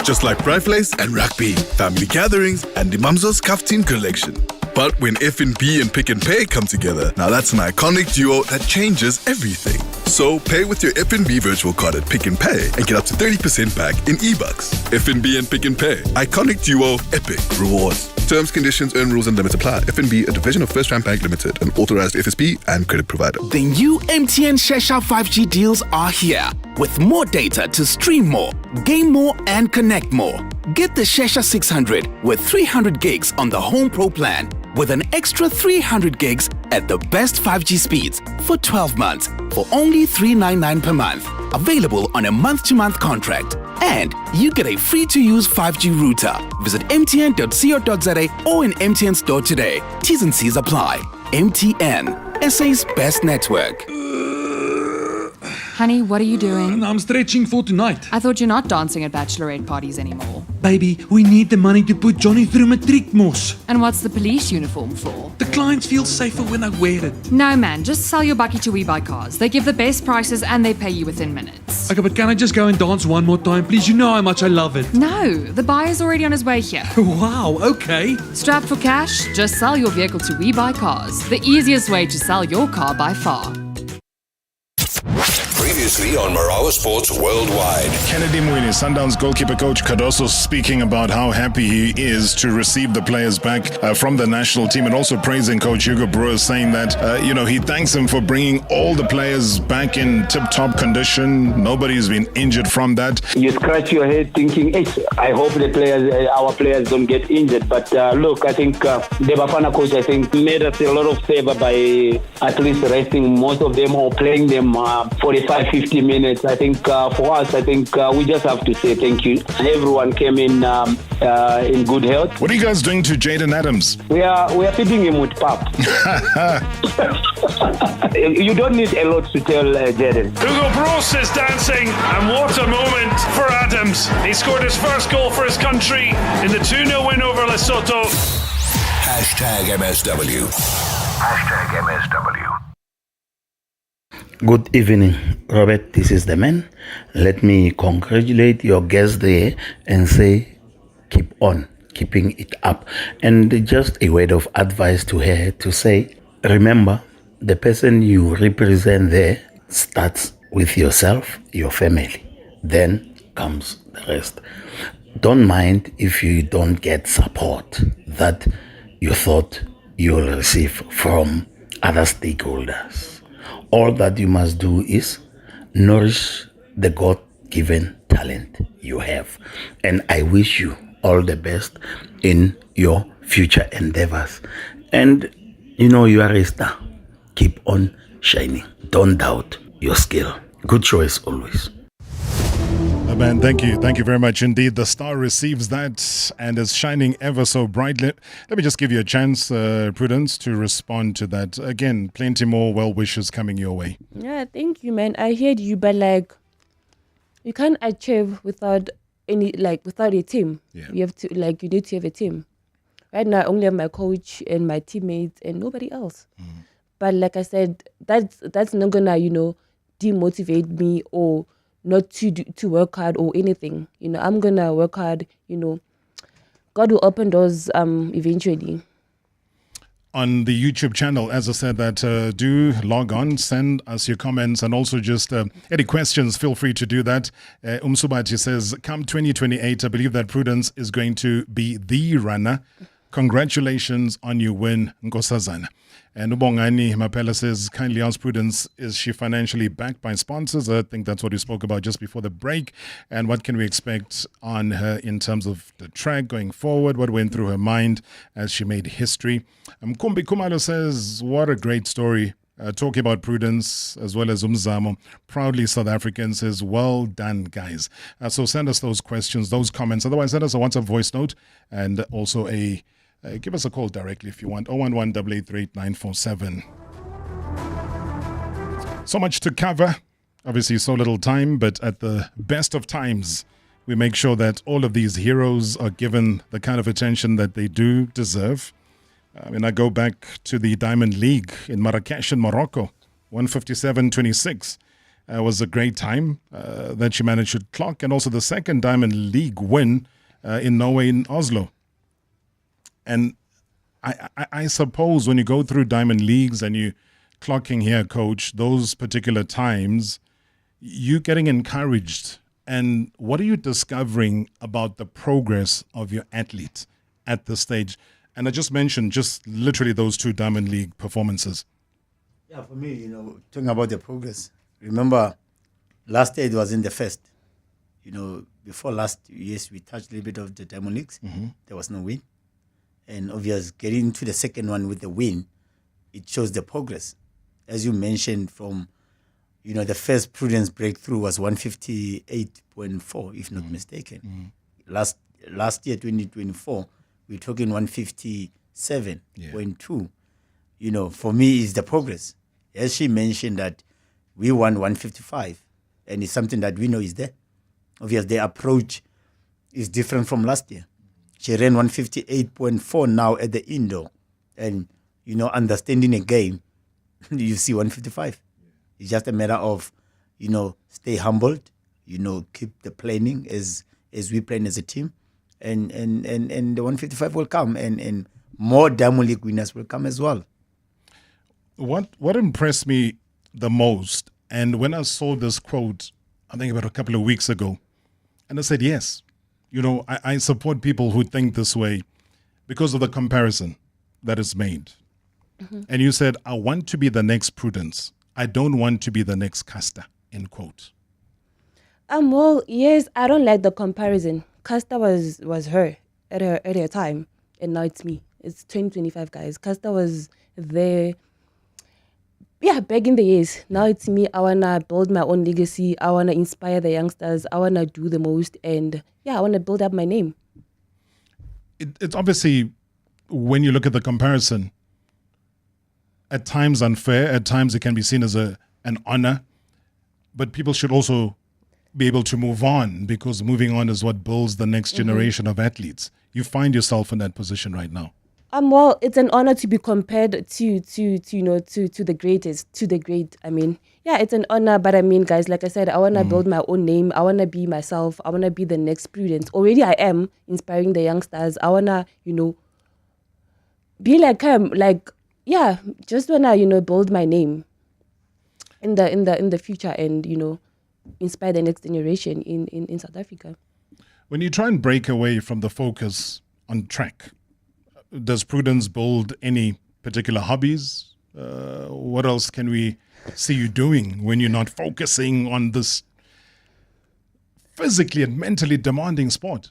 Just like Pride Place and Rugby, family gatherings, and the Mamzo's Kaftin collection. But when F&B and Pick and Pay come together, now that's an iconic duo that changes everything. So pay with your F&B virtual card at Pick and Pay and get up to 30% back in eBucks. F&B and Pick and Pay. Iconic duo, epic rewards. Terms, conditions, earn rules and limits apply. F&B, a division of First Rand Bank Limited, an authorized FSB and credit provider. The new MTN Shesha 5G deals are here. With more data to stream more, game more, and connect more. Get the Shesha 600 with 300 gigs on the Home Pro plan with an extra 300 gigs at the best 5G speeds for 12 months for only $399 per month. Available on a month-to-month contract. And you get a free-to-use 5G router. Visit mtn.co.za or in MTN store today. T's and C's apply. MTN, SA's best network. Honey, what are you doing? I'm stretching for tonight. I thought you're not dancing at bachelorette parties anymore. Baby, we need the money to put Johnny through matric mos. And what's the police uniform for? The clients feel safer when I wear it. No, man, just sell your bucky to We Buy Cars. They give the best prices and they pay you within minutes. Okay, but can I just go and dance one more time, please? You know how much I love it. No, the buyer's already on his way here. Wow, okay. Strapped for cash? Just sell your vehicle to We Buy Cars. The easiest way to sell your car by far. Previously on Marawa Sports Worldwide. Kennedy Mwini, Sundowns goalkeeper coach Cardoso, speaking about how happy he is to receive the players back from the national team, and also praising Coach Hugo Brewer, saying that, he thanks him for bringing all the players back in tip-top condition. Nobody's been injured from that. You scratch your head thinking, I hope our players don't get injured. But look, I think the Bafana coach, made us a lot of favor by at least resting most of them or playing them 45-50 minutes. I think for us, we just have to say thank you. Everyone came in good health. What are you guys doing to Jaden Adams? We are feeding him with pap. You don't need a lot to tell Jaden. Hugo Bros is dancing, and what a moment for Adams. He scored his first goal for his country in the 2-0 win over Lesotho. #MSW. #MSW. Good evening, Robert. This is the man. Let me congratulate your guest there and say, keep on, keeping it up. And just a word of advice to her to say, remember, the person you represent there starts with yourself, your family. Then comes the rest. Don't mind if you don't get support that you thought you'll receive from other stakeholders. All that you must do is nourish the God-given talent you have. And I wish you all the best in your future endeavors. And you are a star. Keep on shining. Don't doubt your skill. Good choice always. Man, thank you. Thank you very much indeed. The star receives that and is shining ever so brightly. Let me just give you a chance, Prudence, to respond to that. Again, plenty more well wishes coming your way. Yeah, thank you, man. I heard you, but you can't achieve without without a team. Yeah. You have to you need to have a team. Right now, I only have my coach and my teammates and nobody else. Mm. But like I said, that's not gonna demotivate me or not to work hard or anything. I'm gonna work hard. God will open doors eventually. On the YouTube channel, as I said, that do log on, send us your comments, and also just any questions, feel free to do that. Umsubati says, come 2028, I believe that Prudence is going to be the runner. Congratulations on your win, Nkosazana. And Ubongani Mapela says, kindly ask Prudence, is she financially backed by sponsors? I think that's what we spoke about just before the break. And what can we expect on her in terms of the track going forward? What went through her mind as she made history? Kumbi Kumalo says, what a great story. Talking about Prudence as well as Umzamo. Proudly South African, says, well done, guys. So send us those questions, those comments. Otherwise, send us a WhatsApp voice note and also give us a call directly if you want. 011-888-947. So much to cover. Obviously, so little time, but at the best of times, we make sure that all of these heroes are given the kind of attention that they do deserve. I go back to the Diamond League in Marrakesh in Morocco, 157.26. Was a great time that she managed to clock, and also the second Diamond League win in Norway in Oslo. And I suppose when you go through Diamond Leagues and you clocking here, coach, those particular times, you getting encouraged. And what are you discovering about the progress of your athlete at this stage? And I just mentioned just literally those 2 Diamond League performances. Yeah, for me, talking about the progress. Remember, last year it was in the first. Before last, yes, we touched a little bit of the Diamond Leagues. Mm-hmm. There was no win. And obviously, getting to the second one with the win, it shows the progress. As you mentioned, from the first Prudence breakthrough was 158.4, if not mistaken. Last year, 2024, we're talking 157.2. For me, is the progress. As she mentioned that we won 155, and it's something that we know is there. Obviously, the approach is different from last year. She ran 158.4 now at the indoor, and understanding a game, you see 155. It's just a matter of, stay humbled, keep the planning as we plan as a team, and the 155 will come, and more Diamond League winners will come as well. What impressed me the most, and when I saw this quote, I think about a couple of weeks ago, and I said, yes, I support people who think this way because of the comparison that is made. Mm-hmm. And you said, I want to be the next Prudence. I don't want to be the next Caster, end quote. Well, yes, I don't like the comparison. Caster was her at her time, and now it's me. It's 2025, guys. Caster was there, back in the years. Now it's me. I want to build my own legacy. I want to inspire the youngsters. I want to do the most, and I want to build up my name. It's obviously, when you look at the comparison, at times unfair, at times it can be seen as an honor, but people should also be able to move on, because moving on is what builds the next generation of athletes. You find yourself in that position right now. Well, it's an honor to be compared to the greatest, to the great. I mean, it's an honor, but I mean, guys, like I said, I want to build my own name. I want to be myself. I want to be the next Prudence. Already I am inspiring the youngsters. I want to, be like him, just want to, build my name in the future, and, inspire the next generation in South Africa. When you try and break away from the focus on track, does Prudence build any particular hobbies? What else can we see you doing when you're not focusing on this physically and mentally demanding sport?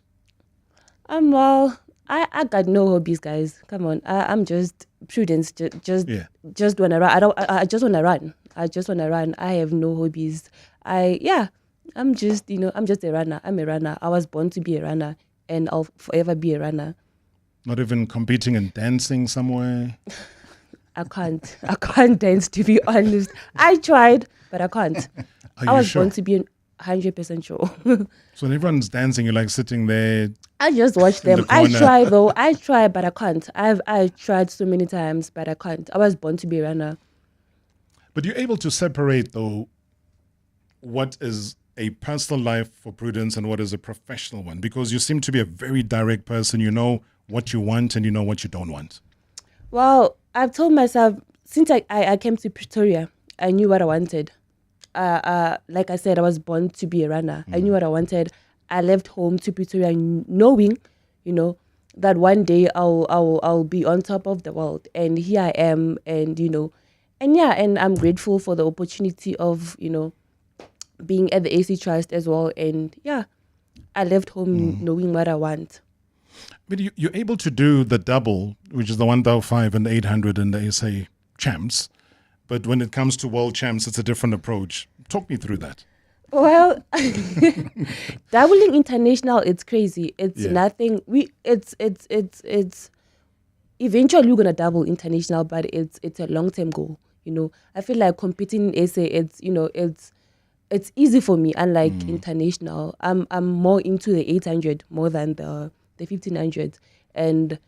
Well, I got no hobbies, guys. Come on, I'm just Prudence. Just wanna run. I just wanna run. I have no hobbies. I'm just a runner. I'm a runner. I was born to be a runner, and I'll forever be a runner. Not even competing and dancing somewhere? I can't dance, to be honest. I tried, but I can't. I was born to be 100% sure. So when everyone's dancing, you're like sitting there. I just watch them. I try, though. I try, but I can't. I've tried so many times, but I can't. I was born to be a runner. But you're able to separate, though, what is a personal life for Prudence and what is a professional one, because you seem to be a very direct person. You know what you want and you know what you don't want. Well, I've told myself, since I came to Pretoria, I knew what I wanted. Like I said, I was born to be a runner. I knew what I wanted. I left home to Pretoria knowing, that one day I'll be on top of the world. And here I am, and and I'm grateful for the opportunity of, being at the AC Trust as well. And I left home knowing what I want. But you're able to do the double, which is the 1,500 and the 800 and the SA champs. But when it comes to world champs, it's a different approach. Talk me through that. Well, doubling international, it's crazy. It's nothing. It's eventually we're gonna double international, but it's a long-term goal. I feel like competing in SA, it's easy for me. Unlike international, I'm more into the 800 more than the 1500, and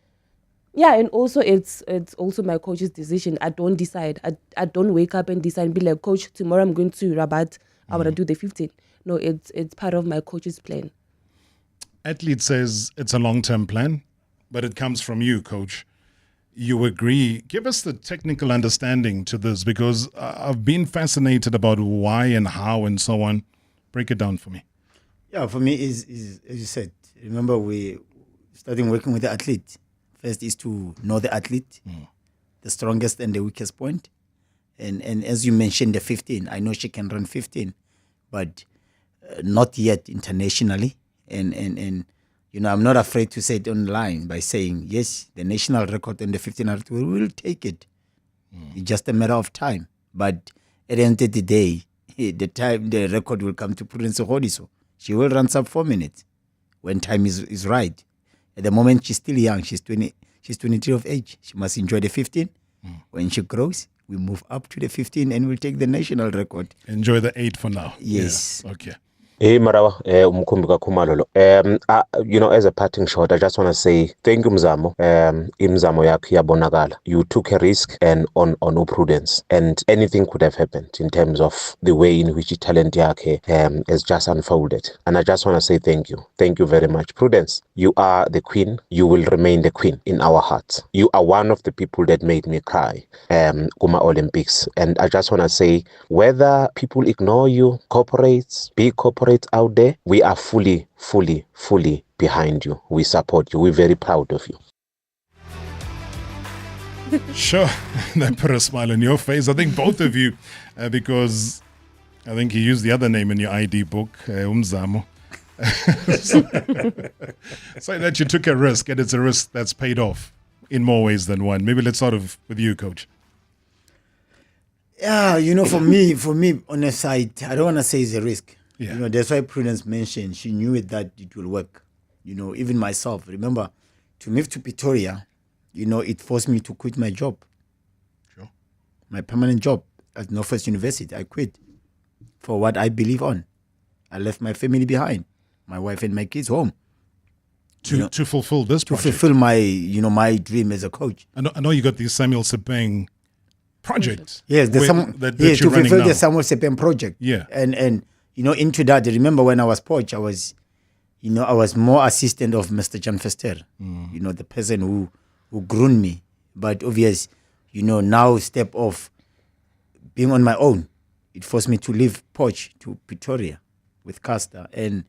and also it's also my coach's decision. I don't decide. I don't wake up and decide and be like, coach, tomorrow I'm going to Rabat. I want to do the 15. No, it's part of my coach's plan. Athlete says it's a long-term plan, but it comes from you, coach. you agree. Give us the technical understanding to this, because I've been fascinated about why and how and so on. Break it down for me. Yeah, for me is as you said. Remember, we starting working with the athlete. First is to know the athlete, the strongest and the weakest point. And as you mentioned, the 15. I know she can run 15, but not yet internationally. And you know, I'm not afraid to say it online by saying, yes, the national record on the 1500, we will take it. It's just a matter of time. But at the end of the day, the record will come to Prudence Sekgodiso. She will run sub 4 minutes when time is right. At the moment, she's still young. She's 23 of age. She must enjoy the 15. When she grows, we move up to the 15 and we'll take the national record. Enjoy the 8 for now. Yes. Yeah. Okay. Hey Marawa, umkhumbi kaKhumalolo. You know, as a parting shot, I just want to say thank you, Mzamo. Imzamo yakho iyabonakala. You took a risk and on Prudence, and anything could have happened in terms of the way in which talent yakhe has just unfolded. And I just want to say thank you. Thank you very much. Prudence, you are the queen. You will remain the queen in our hearts. You are one of the people that made me cry Kuma Olympics. And I just want to say, whether people ignore you, corporates, big corporates out there, we are fully behind you. We support you. We're very proud of you. Sure. That put a smile on your face. I think both of you, because I think you used the other name in your ID book, Umzamo. So that you took a risk, and it's a risk that's paid off in more ways than one. Maybe let's start off with you, Coach. Yeah, you know, for me, on the side, I don't want to say it's a risk. Yeah. You know, that's why Prudence mentioned she knew it that it will work. You know, even myself, remember, to move to Pretoria, you know, it forced me to quit my job. Sure. My permanent job at Northwest University. I quit for what I believe on. I left my family behind, my wife and my kids home. To fulfill this project. To fulfill my dream as a coach. I know you got the Samuel Sepeng project. Yes, to fulfill the Samuel Sepeng project. Yeah. And you know, into that, remember when I was coach, I was more assistant of Mr. Jan Fester, you know, the person who groomed me. But obvious, you know, now step of being on my own, it forced me to leave Poch to Pretoria with Castor. And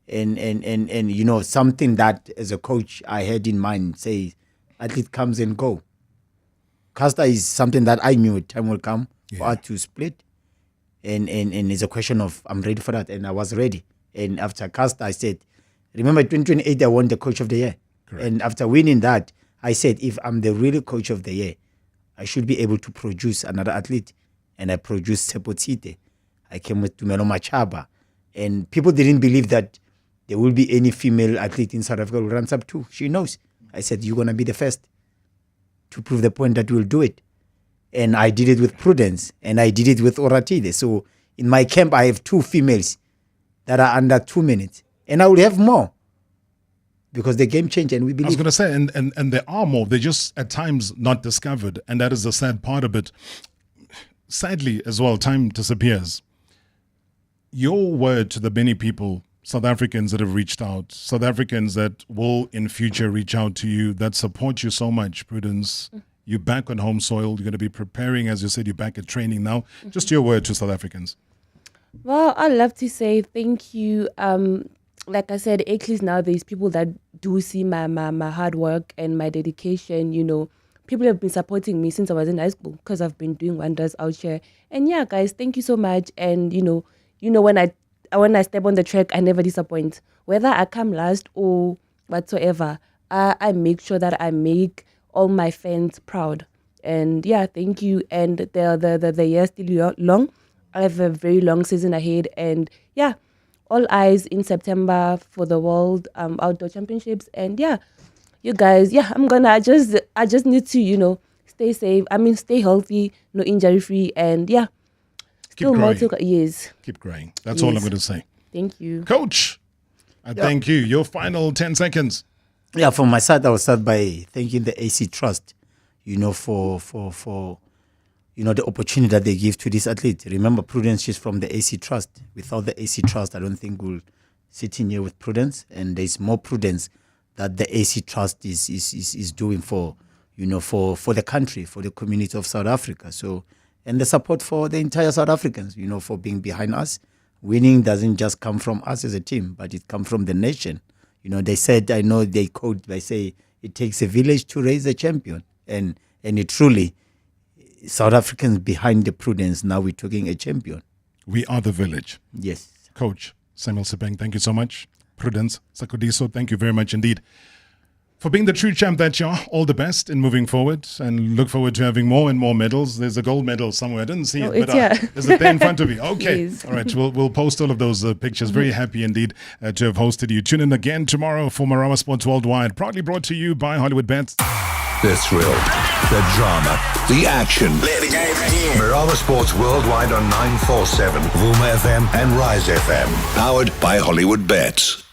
you know, something that as a coach I had in mind, say, athlete comes and go. Castor is something that I knew time will come for us to split. And it's a question of I'm ready for that, and I was ready. And after Castor, I said, remember 2028 I won the coach of the year. Correct. And after winning that, I said, if I'm the real coach of the year, I should be able to produce another athlete. And I produced Sepotsite. I came with Tumelo Machaba, and people didn't believe that there will be any female athlete in South Africa who runs up to. She knows. I said, you're gonna be the first to prove the point that we'll do it. And I did it with Prudence, and I did it with Oratile. So in my camp, I have 2 females that are under 2 minutes. And I will have more because the game changed, and we believe. I was going to say, and there are more. They're just at times not discovered. And that is the sad part of it. Sadly, as well, time disappears. Your word to the many people, South Africans that have reached out, South Africans that will in future reach out to you, that support you so much, Prudence. You're back on home soil. You're going to be preparing, as you said, you're back at training now. Just your word to South Africans. Well, I'd love to say thank you. Like I said, at least now there's people that do see my hard work and my dedication. You know, people have been supporting me since I was in high school because I've been doing wonders out here. And yeah, guys, thank you so much. And you know, when I step on the track, I never disappoint. Whether I come last or whatsoever, I make sure that I make all my fans proud. And yeah, thank you. And the year's still long. I have a very long season ahead. And yeah, all eyes in September for the World Outdoor Championships. And yeah, you guys, I just need to, you know, stay safe. I mean, stay healthy, no injury free. And yeah, keep growing. Yes. Keep growing. That's all I'm going to say. Thank you. Coach, thank you. Your final 10 seconds. Yeah, from my side, I will start by thanking the AC Trust, you know, for you know, the opportunity that they give to this athlete. Remember, Prudence is from the AC Trust. Without the AC Trust, I don't think we'll sit in here with Prudence. And there's more Prudence that the AC Trust is doing for for the country, for the community of South Africa. So, and the support for the entire South Africans, for being behind us. Winning doesn't just come from us as a team, but it comes from the nation. They said, I know they quote by say, it takes a village to raise a champion. And it truly, South Africans behind the Prudence, now we're talking a champion. We are the village. Yes. Coach Samuel Sebeng, thank you so much. Prudence Sekgodiso, thank you very much indeed for being the true champ that you are. All the best in moving forward, and look forward to having more and more medals. There's a gold medal somewhere. I didn't see it, but is it there in front of you? Okay. Yes. All right. We'll post all of those pictures. Very happy indeed to have hosted you. Tune in again tomorrow for Marama Sports Worldwide, proudly brought to you by Hollywood Bets. The thrill, the drama, the action. Let the game begin. Marama Sports Worldwide on 947, Vuma FM and Rise FM. Powered by Hollywood Bets.